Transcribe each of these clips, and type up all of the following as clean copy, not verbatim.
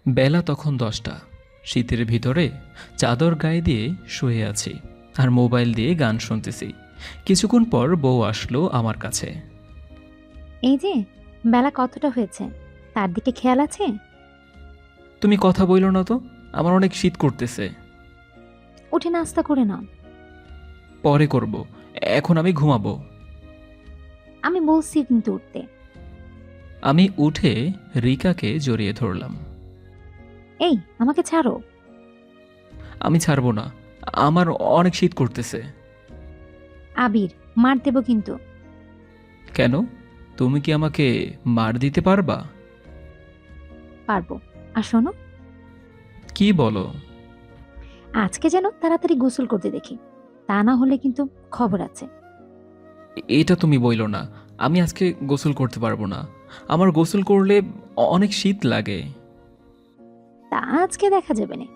বেলা তখন 10টা। শীতের ভিতরে চাদর গায়ে দিয়ে শুয়ে আছি আর মোবাইল দিয়ে গান শুনতেছি। কিছুক্ষণ পর বউ আসলো আমার কাছে। এই যে, বেলা কতটা হয়েছে তার দিকে খেয়াল আছে? তুমি কথা বইল না তো, আমার অনেক শীত করতেছে। উঠে নাস্তা করে নাও। পরে করব, এখন আমি ঘুমাবো। আমি বলছি কিন্তু উঠতে। আমি উঠে রিকাকে জড়িয়ে ধরলাম। এই, আমাকে ছাড়ো। আমি ছাড়বো না, আমার অনেক শীত করতেছে। আবির, মার দেব কিন্তু। কেন? তুমি কি আমাকে মার দিতে পারবা? পারবো। আর শোনো, কি বলো? আজকে যেন তাড়াতাড়ি গোসল করতে দেখি, তা না হলে কিন্তু খবর আছে। এটা তুমি বইলো না, আমি আজকে গোসল করতে পারবো না। আমার গোসল করলে অনেক শীত লাগে। তা আজকে দেখা যাবে না।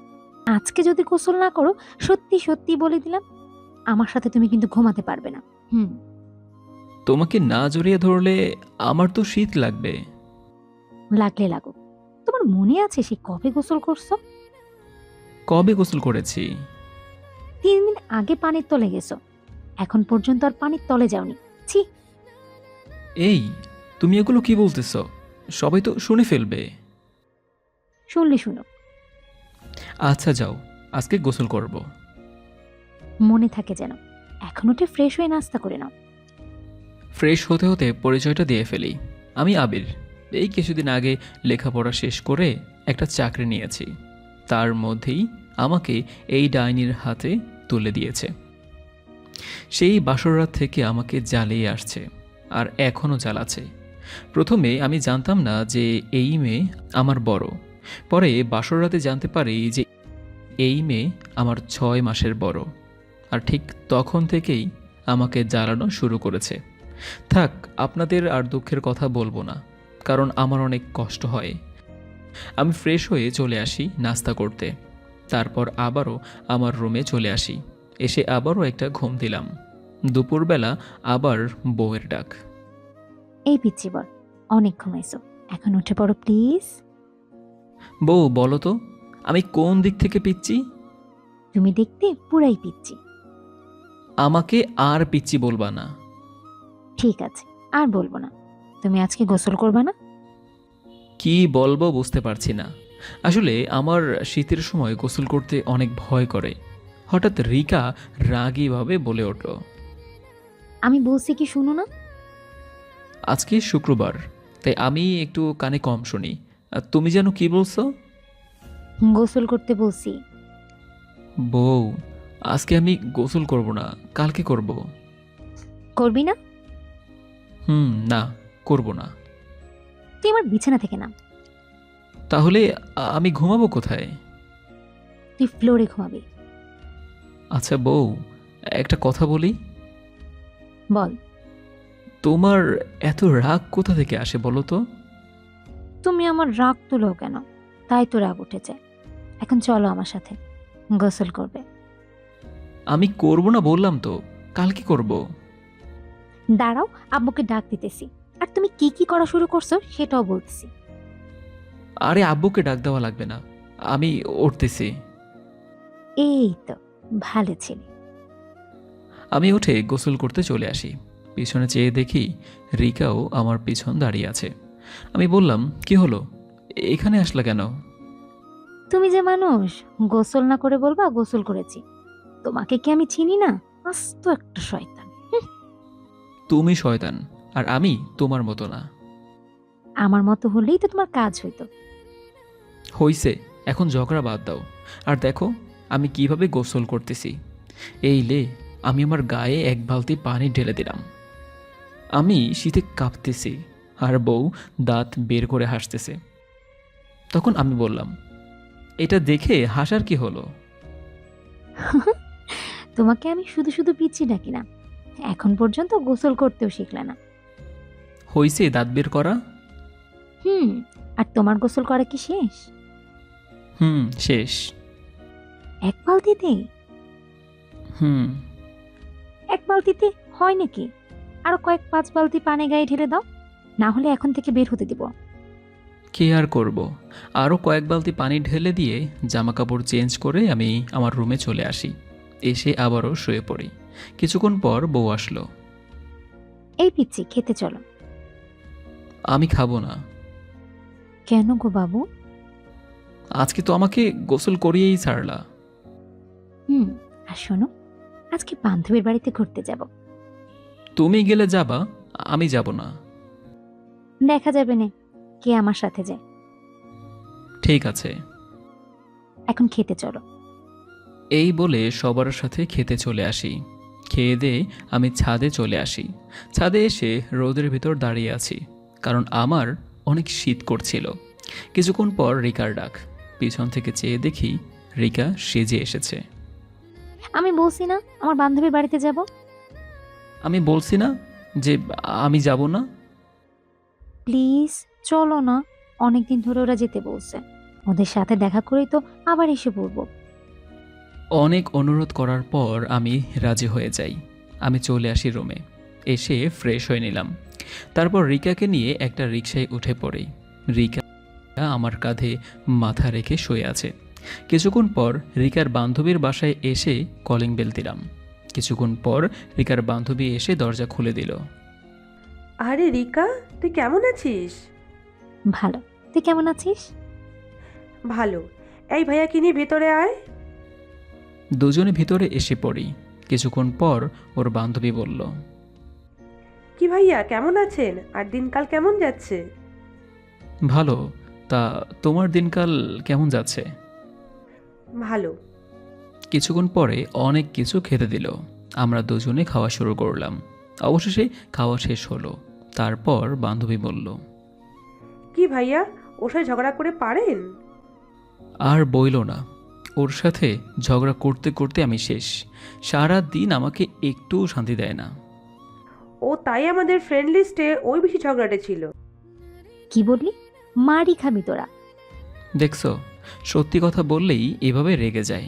আজকে যদি গোসল না করো, সত্যি সত্যি বলে দিলাম, আমার সাথে তুমি কিন্তু ঘুমাতে পারবে না। হুম। তোমাকে না জড়িয়ে ধরলে আমার তো শীত লাগবে। লাগলে লাগুক। তোমার মনে আছে সে কবে গোসল করছো? কবে গোসল করেছি? 3 দিন আগে পানির তলে গেছো, এখন পর্যন্ত আর পানির তলে যাওনি। ছি। এই, তুমি এগুলো কি বলতেছ? সবাই তো শুনে ফেলবে। শুনলে শুনো। আচ্ছা যাও, আজকে গোসল করব। মনে থাকে যেন। এখন উঠে ফ্রেশ হয়ে নাস্তা করে নাও। ফ্রেশ হতে হতে পরিচয়টা দিয়ে ফেলি। আমি আবির। এই কিছুদিন আগে লেখাপড়া শেষ করে একটা চাকরি নিয়েছি। তার মধ্যেই আমাকে এই ডাইনির হাতে তুলে দিয়েছে। সেই বাসররাত থেকে আমাকে জ্বালিয়ে আসছে, আর এখনও জ্বালাচ্ছে। প্রথমে আমি জানতাম না যে এই মেয়ে আমার বড়। পরে বাসররাতে জানতে পারি যে এই মেয়ে আমার 6 মাসের বড়। আর ঠিক তখন থেকেই আমাকে জ্বালানো শুরু করেছে। থাক, আপনাদের আর দুঃখের কথা বলবো না, কারণ আমার অনেক কষ্ট হয়। আমি ফ্রেশ হয়ে চলে আসি নাস্তা করতে। তারপর আবারও আমার রুমে চলে আসি। এসে আবারও একটা ঘুম দিলাম। দুপুরবেলা আবার বউয়ের ডাক। এই পিচ্ছি বল, অনেক ঘুমাইছো, এখন উঠে পড়ো প্লিজ। বউ বলো তো, আমি কোন দিক থেকে পিচ্ছি? তুমি দেখতে পুরাই পিচ্ছি। আমাকে আর পিচ্ছি বলবা না। ঠিক আছে, আর বলবো না। তুমি আজকে গোসল করবে না? কি বলবো বুঝতে পারছি না। আসলে আমার শীতের সময় গোসল করতে অনেক ভয় করে। হঠাৎ রিকা রাগীভাবে বলে উঠল, আমি বলছি কি শুনো না? আজকে শুক্রবার, তাই আমি একটু কানে কম শুনি। আর তুমি যেন কি বলছো? গোসল করতে বলছি। বউ, আজকে আমি গোসল করব না, কালকে করব। করবি না? না, করব না। তুই আমার বিছানা থেকে নাম। তাহলে আমি ঘুমাবো কোথায়? তুই ফ্লোরে ঘুমাবি। আচ্ছা বউ, একটা কথা বলি। বল। তোমার এত রাগ কোথা থেকে আসে বলো তো? তুমি আমার রাগ তুলো কেন? তাই তো রাগ উঠেছে। এখন চলো আমার সাথে, গোসল করবে। আমি করব না বললাম তো, কালকে করব। দাঁড়াও, আব্বুকে ডাক দিতেছি। আর তুমি কি কি করা শুরু করছো সেটাও বলতেছি। আরে আব্বুকে ডাক দেওয়া লাগবে না, আমি উঠতেছি। এই তো, ভালো ছেলে। আমি উঠে গোসল করতে চলে আসি। পিছনে চেয়ে দেখি রিকাও আমার পিছন দাঁড়িয়ে আছে। আমি বললাম, কি হলো, এখানে আসলা কেন? তুমি যে মানুষ, গোসল না করে বলবা গোসল করেছি। তোমাকে কি আমি চিনি না? আস্ত একটা শয়তান। তুমি শয়তান, আর আমি তোমার মতো না। আমার মতো হলেই তো তোমার কাজ হইতো। হইছে, এখন ঝগড়া বাদ দাও। আর দেখো আমি কিভাবে গোসল করতেছি। এই লে, আমি আমার গায়ে 1 বালতি পানি ঢেলে দিলাম। আমি শীতে কাঁপতেছি, আর বউ দাঁত বের করে হাসতেছে। তখন আমি বললাম, এটা দেখে হাসার কি হলো? তোমাকে আমি শুধু শুধু পিচ্ছি ডাকি না, এখন পর্যন্ত গোসল করতেও শিখলে না। হইছে দাঁত বের করা? হুম। আর তোমার গোসল করা কি শেষ? শেষ। এক বালতিতে? হুম। এক বালতিতে হয় নাকি? আরো কয়েক 5 বালতি পানি গায়ে ঢেলে দাও, না হলে এখন থেকে বের হতে দিব। কে আর করব। আরও কয়েক বালতি পানি ঢেলে দিয়ে জামাকাপড় চেঞ্জ করে আমি আমার রুমে চলে আসি। এসে আবারও শুয়ে পড়ি। কিছুক্ষণ পর বউ আসলো। এই পিচ্ছি, খেতে চলো। আমি খাবো না। কেন গো বাবু? আজকে তো আমাকে গোসল করিয়েই ছাড়লা। হুম। আর শোনো, আজকে বান্ধবীর বাড়িতে ঘুরতে যাব। তুমি গেলে যাবা, আমি যাব না। দেখা যাবে না কে আমার সাথে যায়। ঠিক আছে। এখন খেতে চলো। এই বলে সবার সাথে খেতে চলে আসি। খেয়ে দিয়ে আমি ছাদে চলে আসি। ছাদে এসে রোদের ভিতর দাঁড়িয়ে আছি, কারণ আমার অনেক শীত করছিল। কিছুক্ষণ পর রিকার ডাক। পিছন থেকে চেয়ে দেখি রিকা সেজে এসেছে। আমি বলছি না আমার বান্ধবীর বাড়িতে যাব। আমি বলছি না যে আমি যাব না। প্লিজ চলো না, অনেকদিন ধরে ওরা যেতে বলছে। ওদের সাথে দেখা করেই তো আবার এসে পড়বো। অনেক অনুরোধ করার পর আমি রাজি হয়ে যাই। আমি চলে আসি রুমে। এসে ফ্রেশ হয়ে নিলাম। তারপর রিকাকে নিয়ে একটা রিকশায় উঠে পড়ি। রিকা আমার কাঁধে মাথা রেখে শুয়ে আছে। কিছুক্ষণ পর রিকার বান্ধবীর বাসায় এসে কলিং বেল দিলাম। কিছুক্ষণ পর রিকার বান্ধবী এসে দরজা খুলে দিল। আরে রিকা, তুই কেমন আছিস? ভালো। তুই কেমন আছিস? ভালো। এই ভাইয়াকে নিয়ে ভেতরে আয়। দুজনে ভিতরে এসে পড়ি। কিছুক্ষণ পর ওর বান্ধবী বলল, কি ভাইয়া, কেমন আছেন? আর দিনকাল কেমন যাচ্ছে? ভালো। তা তোমার দিনকাল কেমন যাচ্ছে? ভালো। কিছুক্ষণ পরে অনেক কিছু খেতে দিল। আমরা দুজনে খাওয়া শুরু করলাম। অবশেষে খাওয়া শেষ হলো। তারপর বান্ধবী বলল, কি ভাইয়া, ওর সাথে ঝগড়া করে পারেন? আর বইল না। ওর সাথে ঝগড়া করতে করতে আমি শেষ। সারা দিন আমাকে একটুও শান্তি দেয় না। ও তাই আমাদের ফ্রেন্ড লিস্টে ওই বেশি ঝগড়াটে ছিল। কি বললি? মারি খাবি তোরা। দেখছো, সত্যি কথা বললেই এভাবে রেগে যায়।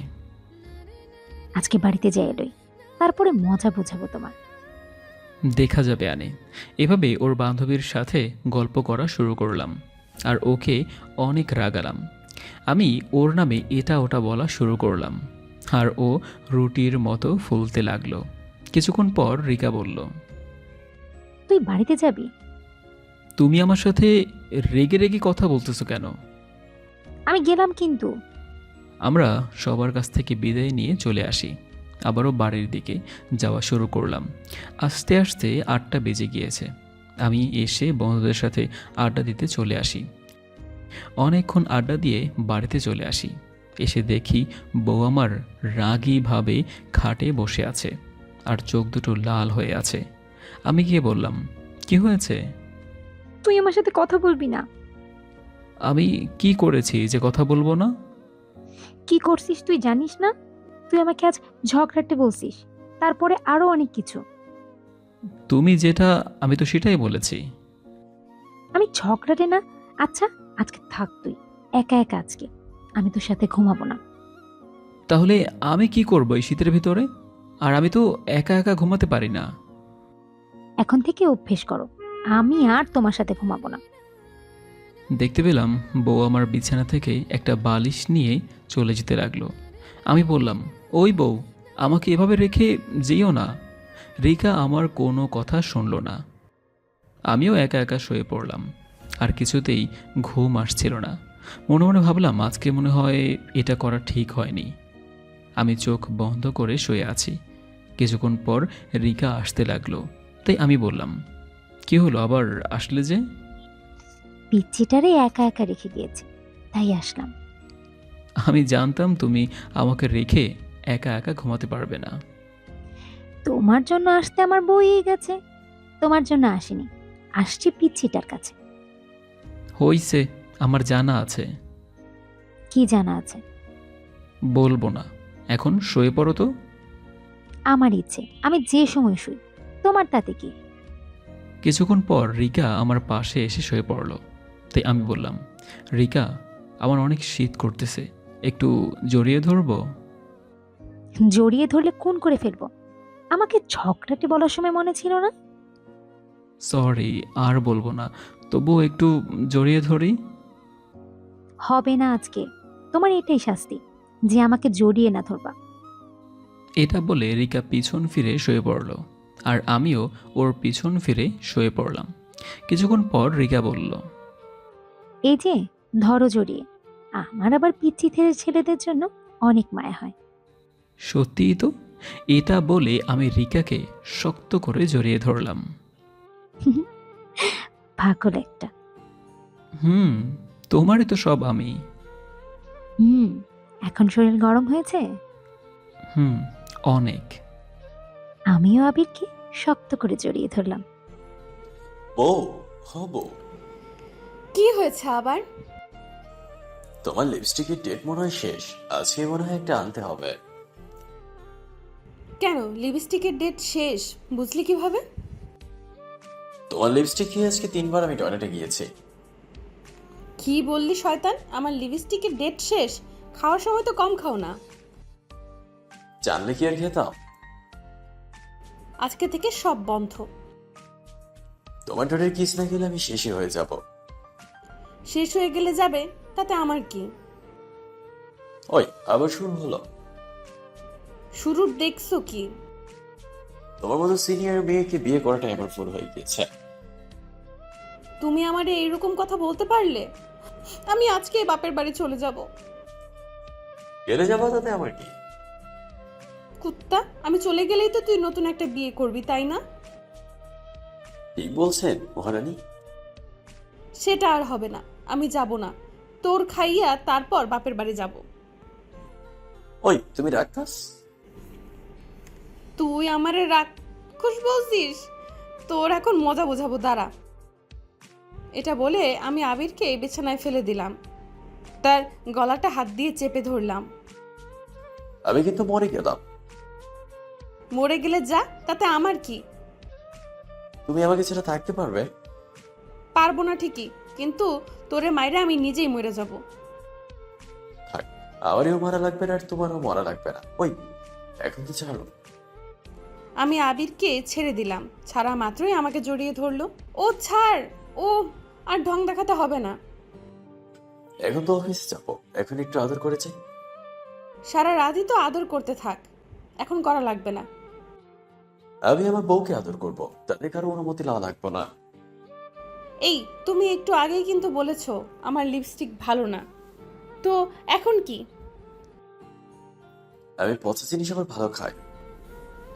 আজকে বাড়িতে যাই এলোই, তারপরে মজা বোঝাবো তোমার। দেখা যাবে আনে। এভাবে ওর বান্ধবীর সাথে গল্প করা শুরু করলাম। আর ওকে অনেক রাগালাম। আমি ওর নামে এটা ওটা বলা শুরু করলাম। আর ও রুটির মতো ফুলতে লাগলো। কিছুক্ষণ পর রিকা বলল, তুই বাড়িতে যাবি? তুমি আমার সাথে রেগে রেগে কথা বলতেছো কেন? আমি গেলাম কিন্তু। আমরা সবার কাছ থেকে বিদায় নিয়ে চলে আসি। আবারও বাড়ির দিকে যাওয়া শুরু করলাম। আস্তে আস্তে 8টা বেজে গিয়েছে। আমি এসে বন্ধুদের সাথে আড্ডা দিতে চলে আসি। অনেকক্ষণ আড্ডা দিয়ে বাড়িতে চলে আসি। এসে দেখি বউ আমার রাগীভাবে খাটে বসে আছে, আর চোখ দুটো লাল হয়ে আছে। আমি গিয়ে বললাম, কি হয়েছে? তুই আমার সাথে কথা বলবি না? আমি কি করেছি যে কথা বলবো না? কি করছিস তুই জানিস না? তুই আমাকে আজ ঝগড়াতে বলছিস, তারপরে আরো অনেক কিছু। তুমি যেটা, আমি তো সেটাই বলেছি। আমি ঝগড়াটে না। আচ্ছা, আজকে থাক তুই একা একা। আজকে আমি তোর সাথে ঘুমাবো না। তাহলে আমি কি করবো এই শীতের ভিতরে? আর আমি তো একা একা ঘুমাতে পারি না। এখন থেকে অভ্যেস করো, আমি আর তোমার সাথে ঘুমাবো না। দেখতে পেলাম বউ আমার বিছানা থেকে একটা বালিশ নিয়ে চলে যেতে লাগলো। আমি বললাম, ওই বউ, আমাকে এভাবে রেখে যেও না। রিকা আমার কোনো কথা শুনল না। আমিও একা একা শুয়ে পড়লাম। আর কিছুতেই ঘুম আসছিল না। মনে মনে ভাবলাম আজকে মনে হয় এটা করা ঠিক হয়নি। আমি চোখ বন্ধ করে শুয়ে আছি। কিছুক্ষণ পর রিকা আসতে লাগলো। তাই আমি বললাম, কি হলো, আবার আসলে যে? পিচ্ছিটারে একা একা রেখে গিয়েছে, তাই আসলাম। আমি জানতাম তুমি আমাকে রেখে একা একা ঘুমাতে পারবে না। তোমার জন্য আসতে আমার বইই গেছে। তোমার জন্য আসিনি, আসছি পিচ্ছিটার কাছে। হইছে, আমার জানা আছে। কি জানা আছে? বলবো না, এখন শুয়ে পড়ো তো। আমার ইচ্ছে আমি যে সময় শুই, তোমার তাতে কি? কিছুক্ষণ পর রিকা আমার পাশে এসে শুয়ে পড়ল। তাই আমি বললাম, রিকা, আমার অনেক শীত করতেছে, একটু জড়িয়ে ধরবো? জড়িয়ে ধরলে খুন করে ফেলবো। আমাকে ঝগড়াটে বলার সময় মনে ছিল না? সরি, আর বলবো না, তবু একটু জড়িয়ে ধরি। হবে না আজকে। তোমার এটাই শাস্তি, যে আমাকে জড়িয়ে না ধরবা। এটা বলে রিকা পিছন ফিরে শুয়ে পড়ল, আর আমিও ওর পিছন ফিরে শুয়ে পড়লাম। কিছুক্ষণ পর রিকা বলল, এই যে, ধরো জড়িয়ে। আমার আবার পিচ্ছি ছেলেদের জন্য অনেক মায়া হয়। সত্যিই তো। এটা বলে আমি রিকাকে শক্ত করে জড়িয়ে ধরলাম। পাগল একটা। হুম, তোমারই তো সব আমি। হুম, এখন শরীর গরম হয়েছে। হুম, অনেক। আমিও আবিরকে শক্ত করে জড়িয়ে ধরলাম। বউ, বউ, কি হয়েছে আবার? তোমার লিপস্টিকের ডেট মনে হয় শেষ। আজকে মনে হয় একটা আনতে হবে। কেন লিপস্টিকের ডেট শেষ বুঝলি কিভাবে? তোমার লিপস্টিক খেয়ে আজকে 3বার আমি টয়লেটে গিয়েছি। কি বললি শয়তান? আমার লিপস্টিকের ডেট শেষ? খাওয়ার সময় তো কম খাও না। জানলে কি আর খেতাম? আজকে থেকে সব বন্ধ। তোমার ঠোঁটের কিস না খেলে আমি শেষই হয়ে যাব। শেষ হয়ে গেলে যাবে, তাতে আমার কি? ওই আবার শুরু হলো। শুরুর দেখছো কি? তোমার মতো সিনিয়র মেয়েকে বিয়ে করাটা এখন ফুল হয়ে গিয়েছে। তুমি আমারে এইরকম কথা বলতে পারলে? আমি আজকে বাপের বাড়ি চলে যাব। গেলে যাবো, তাতে আমার কি? কুত্তা, আমি চলে গেলেই তো তুই নতুন একটা বিয়ে করবি, তাই না? ঠিক বলছেন মহারানী। সেটা আর হবে না। আমি যাব না। তোর খাইয়া তারপর বাপের বাড়ি যাব। ওই তুমি রাক্ষস। তুই আমারে রাক্ষস বলছিস? তোর এখন মজা বোঝাবো, দাঁড়া। এটা বলে আমি আবিরকে বিছানায় ফেলে দিলাম। তার গলাটা হাত দিয়ে চেপে ধরলাম। আমি কিন্তু মরে গেলাম। মরে গেলে যা, তাতে আমার কি? তুমি আমাকে ছেড়ে থাকতে পারবে? পারবো না ঠিকই, কিন্তু তোরে মাইরে আমি নিজেই মরে যাব। থাক, আমারও মারা লাগবে না আর তোমারও মরা লাগবে না। ওই এখন তো ছাড়ো। আমি আবিরকে ছেড়ে দিলাম। ছাড়া মাত্রই আমাকে জড়িয়ে ধরলো। ও ছাড়। ও আর ঢং দেখাতে হবে না। এখন তো অফিসে যাবো, এখন একটু আদর করেছে। সারা রাতই তো আদর করতে থাক, এখন করা লাগবে না। আমি আমার বউকে আদর করব, তাদের কারো অনুমতি নেওয়া লাগবে না। এই, তুমি একটু আগেই কিন্তু বলেছো আমার লিপস্টিক ভালো না, তো এখন কি? আমি পচা জিনিস আবার ভালো খাই।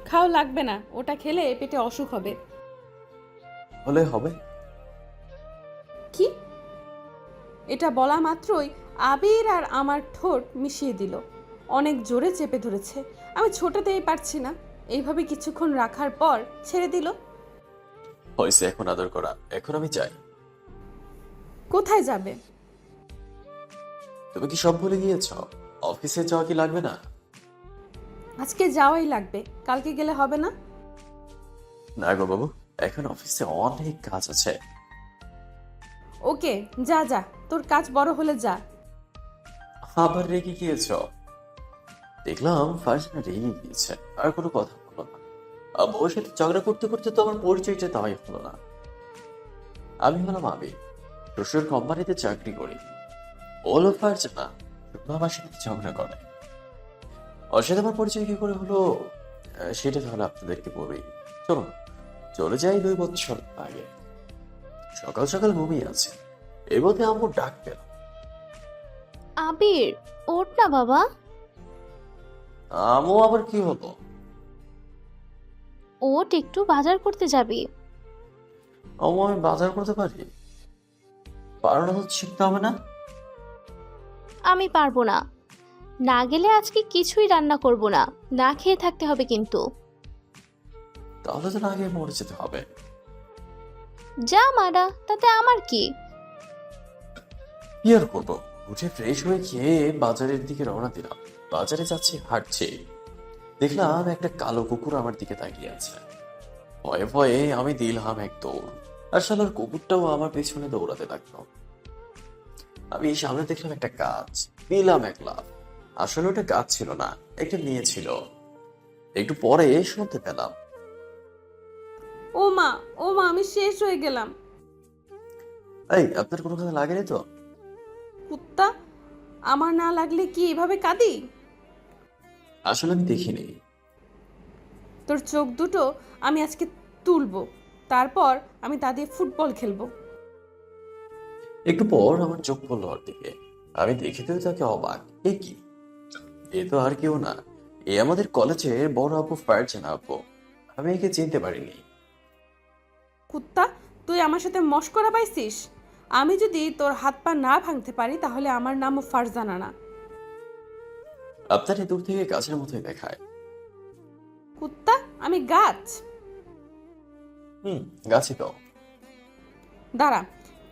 খাও লাগবে না, ওটা খেলে পেটে অসুখ হবে। হলে হবে। কি? এটা বলা মাত্রই আবির আর আমার ঠোঁট মিশিয়ে দিল। অনেক জোরে চেপে ধরেছে। আমি ছোটাতেই পারছি না। এইভাবে কিছুক্ষণ রাখার পর ছেড়ে দিল। হয়েছে এখন আদর করা, এখন আমি চাই। কোথায় যাবে? তুমি কি সব ভুলে গিয়েছ? অফিসে যাওয়া কি লাগবে না? আজকে যাওয়াই লাগবে, কালকে গেলে হবে না? না গো বাবু, এখন অফিসে অনেক কাজ আছে। ওকে, যা যা, তোর কাজ বড় হলে যা। আবার রেগে গিয়েছ? দেখলাম ফারজানা রেগে গিয়েছে, আর কোনো কথা বললো না। ওর সাথে ঝগড়া করতে করতে তো আমার পরিচয়টা দেওয়াই হলো না। আমি হলাম আবির, শ্বশুর কোম্পানিতে চাকরি করি। ওলো ফারজানা শুধু আমার সাথে ঝগড়া করে। ওর সাথে আমার পরিচয় কি করে হলো সেটা তাহলে আপনাদেরকে বলি। চলুন চলে যাই 2 বছর আগে। সকাল সকাল ঘুমিয়ে আছে, এর মধ্যে আম্মু ডাক পেল। আবির, ওঠ না বাবা। আম্মু আবার কি হলো? ওঠ, একটু বাজার করতে যাবি। আম্মু আমি বাজার করতে পারি? পারো না তো শিখতে হবে না? আমি পারবো না। না গেলে আজকে কিছুই রান্না করব না, না খেয়ে থাকতে হবে কিন্তু। তাহলে তো আগে মরে যেতে হবে। যা মারা, তাতে আমার কি? কি আর করবো, উঠে ফ্রেশ হয়ে খেয়ে বাজারের দিকে রওনা দিলাম। বাজারে যাচ্ছি, হাঁটছি, দেখলাম একটা কালো কুকুর আমার দিকে তাকিয়ে আছে। ভয়ে ভয়ে আমি দিলাম এক দৌড়, আর শালার কুকুরটাও আমার পেছনে দৌড়াতে লাগলো। আমি সামনে দেখলাম একটা গাছ, দিলাম এক লাফ। আসলে ওটা গাছ ছিল না, একটা মেয়ে ছিল। একটু পরে শুনতে পেলাম, ও মা, ও মা, আমি শেষ হয়ে গেলাম। এই আপনার কোনো কথা লাগেনি তো? কুত্তা, আমার না লাগলে কি এভাবে কাঁদি? আসলে আমি দেখিনি। তোর চোখ দুটো আমি আজকে তুলবো, তারপর আমি তা দিয়ে ফুটবল খেলবো। একটু পর আমার চোখ পড়লো ওর দিকে। আমি দেখে তো তাকে অবাক। এ কি? এ তো আর কেউ না, এ আমাদের কলেজের বড় আপু ফারজানা আপু। আমি একে চিনতে পারিনি। কুত্তা, তুই আমার সাথে মশকরা পাইছিস? আমি যদি তোর হাত পা না ভাঙতে পারি তাহলে আমার নামও ফারজানা না। আপনার দূর থেকে গাছের মতোই দেখায়। কুত্তা, আমি গাছ? গাছে তো। দাঁড়া,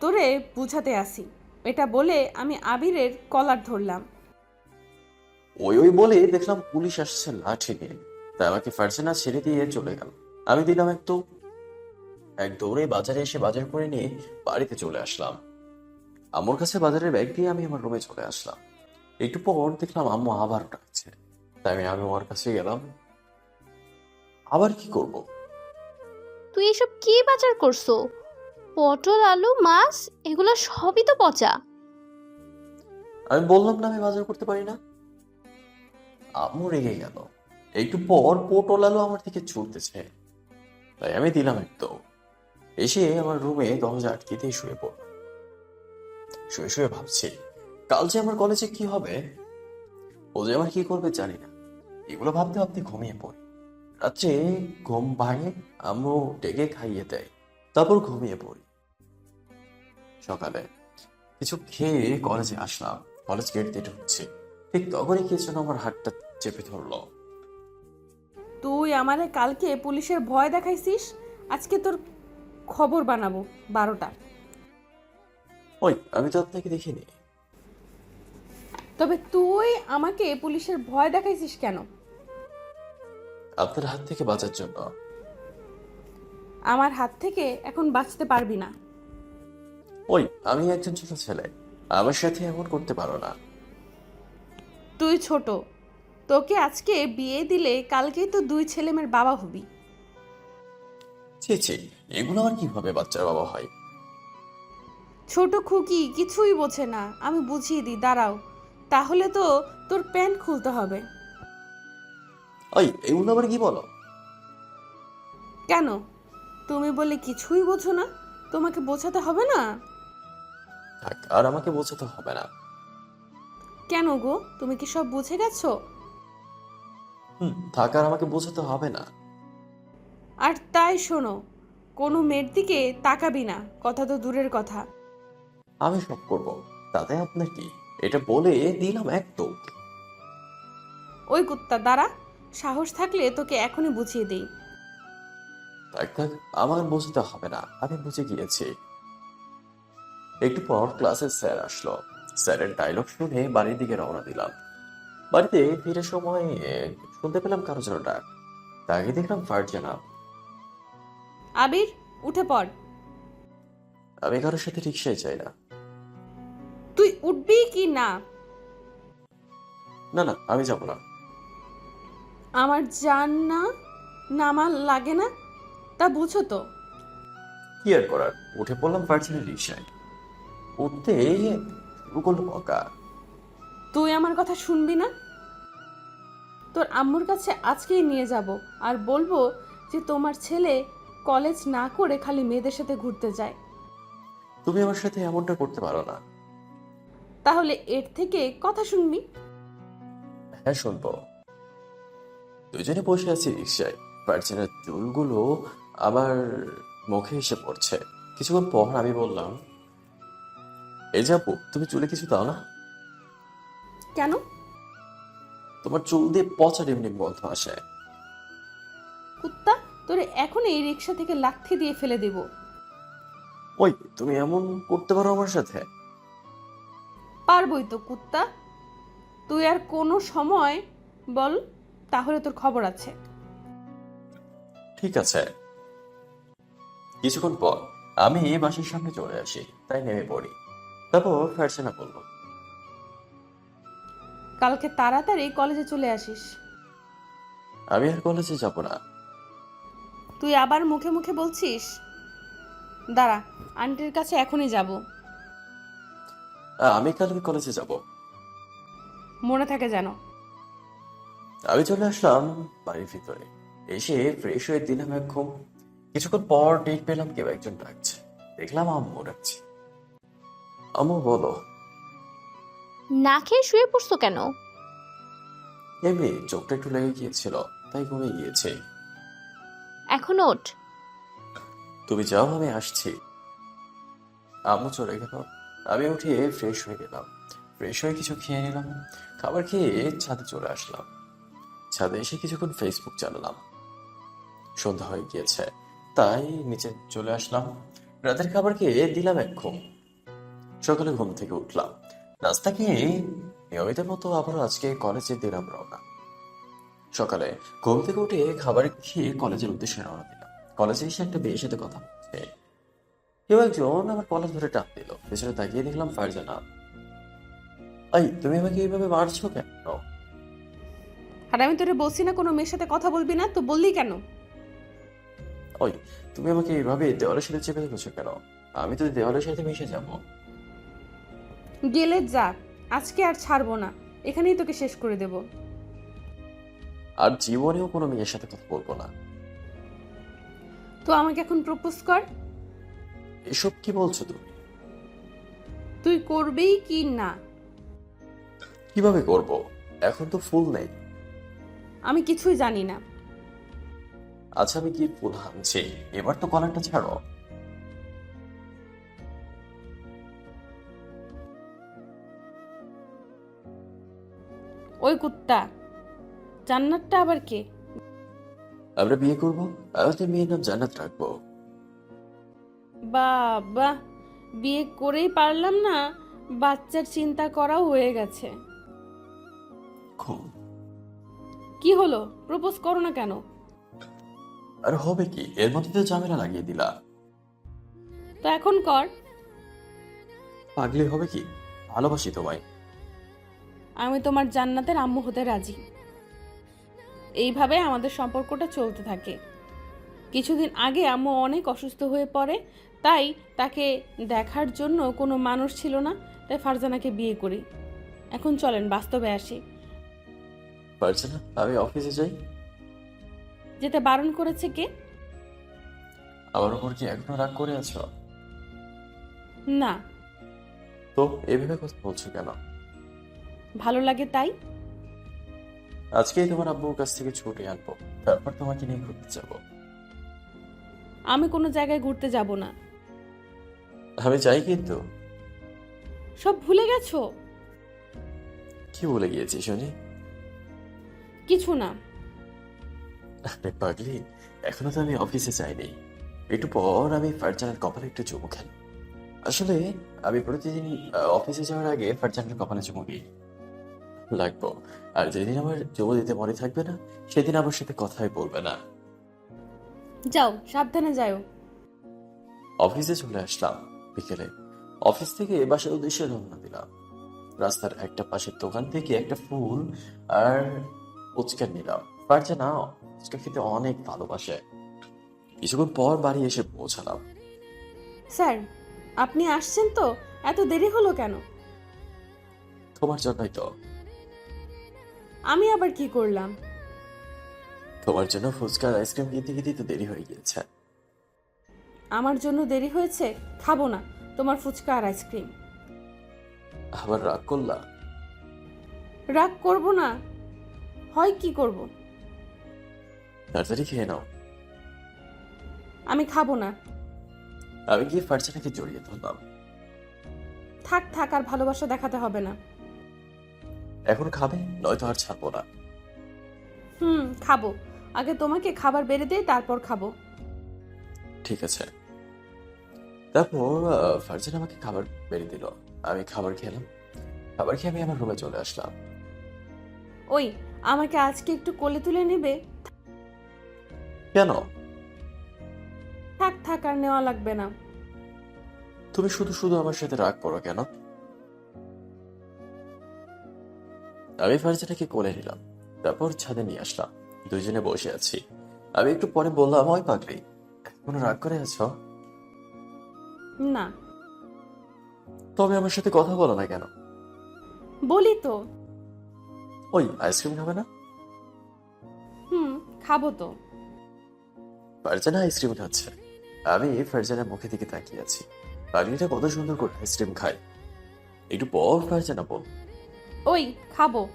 তোরে বুঝাতে আসি। এটা বলে আমি আবিরের কলার ধরলাম। ওই বলে দেখলাম পুলিশ আসছে লাঠি নিয়ে, তাই আমাকে ফারজানা ছেড়ে দিয়ে চলে গেল। আমি দিলাম এক দৌড়ে বাজারে এসে বাজার করে নিয়ে বাড়িতে চলে আসলাম। আম্মুর কাছে বাজারের ব্যাগ দিয়ে আমি আমার রুমে চলে আসলাম। একটু পর দেখলাম আম্মু আবার ডাকছে, তাই আমি ওর কাছে গেলাম। আবার কি করব? তুই এসব কি বাজার করছো? পটল, আলু, মাছ, এগুলো সবই তো পচা। আমি বললাম না আমি বাজার করতে পারি না। আম্মু রেগে গেল। একটু পর পটল আলু আমার দিকে ছুটতেছে, তাই আমি দিলাম এসে আমার রুমে দরজা আটকে দিয়ে শুয়ে পড়ল। শুয়ে শুয়ে ভাবছি কাল যে আমার কলেজে কি হবে, ও যে আমার কি করবে জানি না। এগুলো ভাবতে ভাবতে ঘুমিয়ে পড়ি। রাত্রে ঘুম ভাঙে, আম্মু ডেকে খাইয়ে দেয়, তারপর ঘুমিয়ে পড়ি। সকালে কিছু খেয়ে কলেজে আসলাম। কলেজ গেট দিয়ে ঢুকছি, ঠিক তখনই কিছু আমার হাতটা চেপে ধরলো। তুই আমারে কালকে পুলিশের ভয় দেখাইছিস, আজকে তোর খবর বানাবো 12টা। ওই আমি তো আপনাকে দেখিনি। তবে তুই আমাকে পুলিশের ভয় দেখাইছিস কেন? আপনার হাত থেকে বাঁচার জন্য। আমার হাত থেকে এখন বাঁচতে পারবি না। ওই আমি একজন ছোট ছেলে, আমার সাথে এমন করতে পারো না। তুই ছোট, তোকে আজকে বিয়ে দিলে কালকেই তো 2 ছেলেমেয়ের বাবা হবি। ছি ছি, এগুলো আমার কিভাবে বাচ্চার বাবা হয়? ছোট খুকি কিছুই বোঝে না, আমি বুঝিয়ে দিই, দাঁড়াও। তাহলে তো তোর প্যান্ট খুলতে হবে। ওই এগুলো আবার কি বলো? কেন, তুমি বলে কিছুই বোঝো না? তোমাকে বোঝাতে হবে না? থাক, আর আমাকে বোঝাতে হবে না। কেন গো, তুমি কি সব বুঝে গেছো? থাক, আর আমাকে বোঝাতে হবে না। আর তাই শোনো, কোনো মেয়ের দিকে তাকাবি না, কথা তো দূরের কথা। আমি সব করব, তাতে আপনার কি? এটা বলে দিলাম ওই কুত্তা, দাঁড়া, সাহস থাকলে তোকে এখনই বুঝিয়ে দেই। থাক থাক, আমার বোঝাতে হবে না, আমি বুঝে গিয়েছি। একটু পর ক্লাসে স্যার আসলো। স্যারের ডায়লগ শুনে বাড়ির দিকে রওনা দিলাম। বাড়িতে ফিরে সময় শুনতে পেলাম কারো যেন ডাক। তাকে দেখলাম ফারজানা। আবির, উঠে পড়। আমি কারোর সাথে রিক্সায় যাই না। তুই উঠবি কি না? না না, আমি যাব না। আমার জান না, নামা লাগে না, তা বুঝো তো। কি আর করার, উঠে পড়লাম ফারজানার রিক্সায়। উঠতে শুরু করলো বকা। তুই আমার কথা শুনবি না? তোর আম্মুর কাছে আজকেই নিয়ে যাব, আর বলবো যে তোমার ছেলে কলেজ না করে খালি মেয়েদের সাথে ঘুরতে যায়। তুমি আমার সাথে এমনটা করতে পারো না। তাহলে এর থেকে কথা শুনবি? হ্যাঁ শুনবো। দুজনে বসে আছি রিক্সায়। ফারজানার চুলগুলো আমার মুখে এসে পড়ছে। কিছুক্ষণ পর আমি বললাম, এই যাবো, তুমি চুলে কিছু দাও না? কেন? তোমার চুল দিয়ে পচা ডিমডিম গন্ধ আসে। কুত্তা, তোরে এখনই এই রিক্সা থেকে লাথি দিয়ে ফেলে দেব। ওই তুমি এমন করতে পারো আমার সাথে? পারবই তো কুত্তা, তুই আর কোনো সময় বল, তাহলে তোর খবর আছে। ঠিক আছে। কিছুক্ষণ পর আমি বাসের সামনে চলে আসি, তাই নেমে পড়ি। তারপর ফারজানা বলল, কালকে তাড়াতাড়ি কলেজে চলে আসিস। আমি আর কলেজে যাব না। তুই আবার মুখে মুখে বলছিস? দাঁড়া, আন্টির কাছে এখনই যাব। আমি কালকে কলেজে যাব। মনে থাকে যেন। আমি চলে আসলাম বাড়ির ভিতরে। এসে ফ্রেশ হয়ে দিলাম এক ঘুম। কিছুক্ষণ পর টের পেলাম কেউ একজন ডাকছে। দেখলাম আম্মু ডাকছে। আম্মু বলো। না খেয়ে শুয়ে পড়ছো কেন? এমনি চোখটা একটু লেগে গিয়েছিল, তাই ঘুমিয়ে গিয়েছে। এখন ওঠ। তুমি যাও, আমি আসছি। আম্মু চলে গেল। আমি উঠিয়ে ফ্রেশ হয়ে গেলাম। ফ্রেশ হয়ে কিছু খেয়ে নিলাম। খাবার খেয়ে ছাদে চলে আসলাম। ছাদে এসে কিছুক্ষণ ফেসবুক চালালাম। সন্ধ্যা হয়ে গিয়েছে, তাই নিচে চলে আসলাম। রাতের খাবার খেয়ে দিলাম এক ঘুম। সকালে ঘুম থেকে উঠলাম, নাস্তা খেয়ে নিয়মিত মতো আবারও আজকে কলেজে দিলাম রওনা। সকালে ঘুম থেকে উঠে খাবার খেয়ে কলেজের উদ্দেশ্যে রওনা দিলাম। কলেজে এসে একটা মেয়ের সাথে কথা বলছে। কেউ একজন আমার কলেজ ধরে টান দিল। পেছনে তাকিয়ে দেখলাম ফারজানা। এই, তুমি আমাকে এইভাবে মারছো কেন? আর আমি তোরে বলছি না কোনো মেয়ের সাথে কথা বলবি না, তো বললি কেন? ওই, তুমি আমাকে এইভাবে দেওয়ালের সাথে চেপে ধরেছো কেন? আমি তো দেওয়ালের সাথে মিশে যাব। গেলে যা, আজকে আর ছাড়বো না, এখানেই তোকে শেষ করে দেব। আর জীবনেও কোনো মেয়ের সাথে কথা বলবো না। তো আমাকে এখন প্রপোজ কর। এসব কি বলছো তুমি? তুই করবেই কি না? কিভাবে করব? এখন তো ফুল নেই। আমি কিছুই জানি না। আচ্ছা, আমি কি ফুল আনছি? এবার তো কলারটা ছাড়ো। ওই কুত্তা, জান্নাতটা আবার কে? আমরা বিয়ে করব, আমাদের মেয়ের নাম জান্নাত রাখবো। বাবা, বিয়ে করেই পারলাম না, বাচ্চার চিন্তা করাও হয়ে গেছে। খুব। কি হলো, প্রপোজ করো না কেন? আর হবে কি, এর মধ্যে তো ঝামেলা লাগিয়ে দিলা। তো এখন কর। পাগলি হবে কি, ভালোবাসি তোমায়। আমি তোমার জান্নাতের আম্মু হতে রাজি। এইভাবে আমাদের সম্পর্কটা চলতে থাকে। কিছুদিন আগে আম্মু অনেক অসুস্থ হয়ে পড়ে, তাই তাকে দেখার জন্য কোনো মানুষ ছিল না, তাই ফারজানাকে বিয়ে করি। এখন চলেন বাস্তবে আসি। পারছে না, আমি অফিসে যাই। যেতে বারণ করেছে কে? আমার উপর কি এখনো রাগ করে আছো? না, তো এভাবে কথা বলছো কেন? ভালো লাগে তাই। আজকেই তোমার আব্বুর কাছ থেকে ছুটি আনবো, তারপর তোমাকে নিয়ে ঘুরতে যাব। আমি কোনো জায়গায় ঘুরতে যাব না। আমি চাই কিন্তু। সব ভুলে গেছো? কি বলে গিয়েছি শুনি? কিছু না। আরে পাগলি, এখনো তো আমি অফিসে যাইনি। একটু পর আমি ফারজানের কপালে একটু চুমু খেলাম। আসলে আমি প্রতিদিন অফিসে যাওয়ার আগে ফারজানের কপালে চুমু দিই। লাগবো। আর যেদিন আমার চুমু দিতে মনে থাকবে না, সেদিন আমার সাথে কথাই বলবে না। যাও, সাবধানে যাও। অফিসে চলে আসলাম বিকেলে। অফিস থেকে বাসার উদ্দেশ্যে রওনা দিলাম। রাস্তার একটা পাশের দোকান থেকে একটা ফুল আর ফুচকা নিলাম। ফারজানা ফুচকা খেতে অনেক ভালোবাসে। কিছুক্ষণ পর বাড়ি এসে পৌঁছালাম। স্যার, আপনি আসছেন তো? এত দেরি হলো কেন? তোমার জন্যই তো। আমি আবার কি করলাম? তোমার জন্য ফুচকা আর আইসক্রিম কিনতে কিনতে তো দেরি হয়ে গিয়েছে। আমার জন্য দেরি হয়েছে? খাবো না তোমার ফুচকা আর আইসক্রিম। আবার রাগ করলা? রাগ করব না, হয় কি করব? তাড়াতাড়ি খেয়ে নাও। আমি খাবো না। আমি গিয়ে ফারজানাকে জড়িয়ে ধরলাম। থাক থাক, আর ভালোবাসা দেখাতে হবে না। এখন খাবে, নয়তো আর ছাড়বো না। খাবো। আগে তোমাকে খাবার বেড়ে দিয়ে তারপর খাবো। ঠিক আছে। তারপর ফারজানা আমাকে খাবার বেড়ে দিল। আমি খাবার খেলাম। খাবার খেয়ে আমি আমার রুমে চলে আসলাম। ওই, আমাকে আজকে একটু কোলে তুলে নেবে? কেন? থাক থাক, আর নেওয়া লাগবে না। তুমি শুধু শুধু আমার সাথে রাগ করো কেন? আমি ফারজানাকে কোলে নিলাম। তারপর ছাদে নিয়ে আসলাম। দুইজনে বসে আছি। আমি একটু পরে বললাম, ওই পাগলি, এখনো রাগ করে আছো? না। তবে আমার সাথে কথা বলো না কেন? বলি তো। ওই আইসক্রিম খাবে না? হুম, খাবো তো। ফারজানা আইসক্রিম খাচ্ছে। আমি ফারজানার মুখে দিকে তাকিয়ে আছি। পাগলিটা কত সুন্দর করে আইসক্রিম খায়। একটু পর ফারজানা বল, ওই খাবো।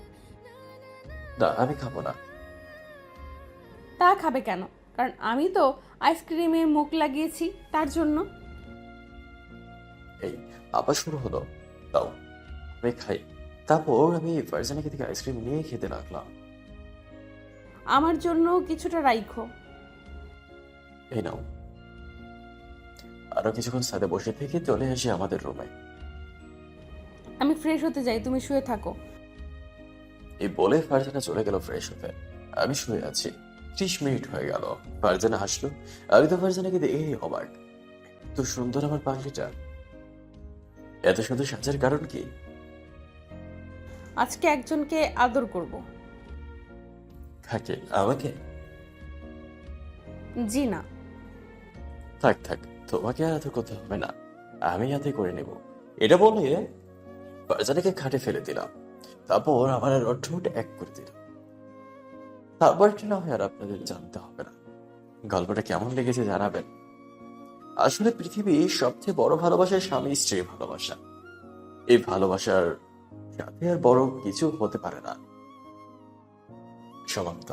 না আমি খাবো না। তা খাবে কেন? কারণ আমি তো আইসক্রিমে মুখ লাগিয়েছি তার জন্য। এই আবার শুরু হলো। তাও আমি খাই। তারপর আমি ফারজানাকে থেকে আইসক্রিম নিয়ে খেতে লাগলাম। আমার জন্য কিছুটা রাইখো। এই নাও। আরো কিছুক্ষণ সাথে বসে থেকে চলে আসি আমাদের রুমে। আমি ফ্রেশ হতে যাই, তুমি শুয়ে থাকো। এই বলে ফারজানা চলে গেল ফ্রেশ হতে। আমি শুয়ে আছি। 30 মিনিট হয়ে গেল। ফারজানা হাসলো। আমি তো ফারজানাকে দেখেই অবাক। এত সুন্দর আমার পাগলিটা। এত সুন্দর সাজার কারণ কি? আজকে একজনকে আদর করব। থাকে আমাকে? জি না। থাক থাক, তোমাকে আর এত করতে হবে না, আমি হাতে করে নেব। এটা বলে ফারজানাকে খাটে ফেলে দিলাম। তারপর আমার আর ঠোঁট এক করে দিলাম। তারপরটা না হয় আর আপনাদের জানতে হবে না। গল্পটা কেমন লেগেছে জানাবেন। আসলে পৃথিবীর সবচেয়ে বড় ভালোবাসা স্বামী স্ত্রীর ভালোবাসা। এই ভালোবাসার সাথে আর বড় কিছু হতে পারে না। সমাপ্ত।